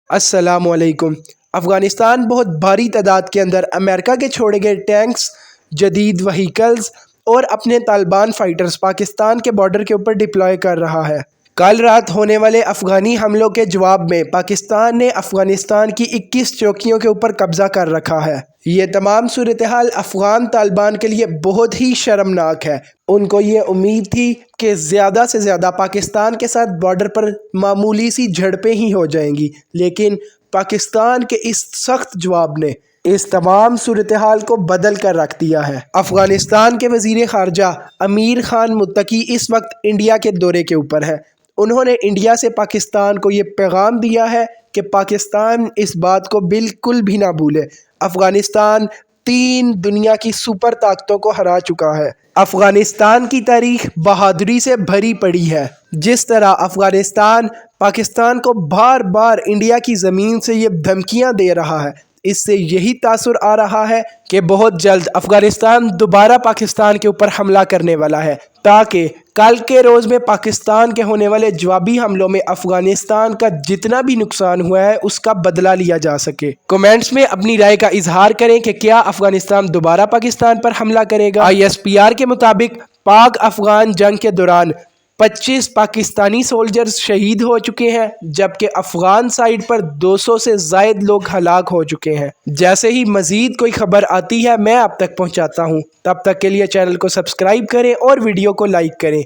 السلام علیکم۔ افغانستان بہت بھاری تعداد کے اندر امریکہ کے چھوڑے گئے ٹینکس، جدید وہیکلز اور اپنے طالبان فائٹرز پاکستان کے بارڈر کے اوپر ڈپلوائے کر رہا ہے۔ کل رات ہونے والے افغانی حملوں کے جواب میں پاکستان نے افغانستان کی 21 چوکیوں کے اوپر قبضہ کر رکھا ہے۔ یہ تمام صورتحال افغان طالبان کے لیے بہت ہی شرمناک ہے۔ ان کو یہ امید تھی کہ زیادہ سے زیادہ پاکستان کے ساتھ بارڈر پر معمولی سی جھڑپیں ہی ہو جائیں گی، لیکن پاکستان کے اس سخت جواب نے اس تمام صورتحال کو بدل کر رکھ دیا ہے۔ افغانستان کے وزیر خارجہ امیر خان متقی اس وقت انڈیا کے دورے کے اوپر ہے۔ انہوں نے انڈیا سے پاکستان کو یہ پیغام دیا ہے کہ پاکستان اس بات کو بالکل بھی نہ بھولے۔ افغانستان 3 دنیا کی سپر طاقتوں کو ہرا چکا ہے۔ افغانستان کی تاریخ بہادری سے بھری پڑی ہے۔ جس طرح افغانستان پاکستان کو بار بار انڈیا کی زمین سے یہ دھمکیاں دے رہا ہے، اس سے یہی تاثر آ رہا ہے کہ بہت جلد افغانستان دوبارہ پاکستان کے اوپر حملہ کرنے والا ہے، تاکہ کل کے روز میں پاکستان کے ہونے والے جوابی حملوں میں افغانستان کا جتنا بھی نقصان ہوا ہے اس کا بدلہ لیا جا سکے۔ کمنٹس میں اپنی رائے کا اظہار کریں کہ کیا افغانستان دوبارہ پاکستان پر حملہ کرے گا۔ ISPR کے مطابق پاک افغان جنگ کے دوران 25 پاکستانی سولجرز شہید ہو چکے ہیں، جبکہ افغان سائیڈ پر 200 سے زائد لوگ ہلاک ہو چکے ہیں۔ جیسے ہی مزید کوئی خبر آتی ہے میں آپ تک پہنچاتا ہوں۔ تب تک کے لیے چینل کو سبسکرائب کریں اور ویڈیو کو لائک کریں۔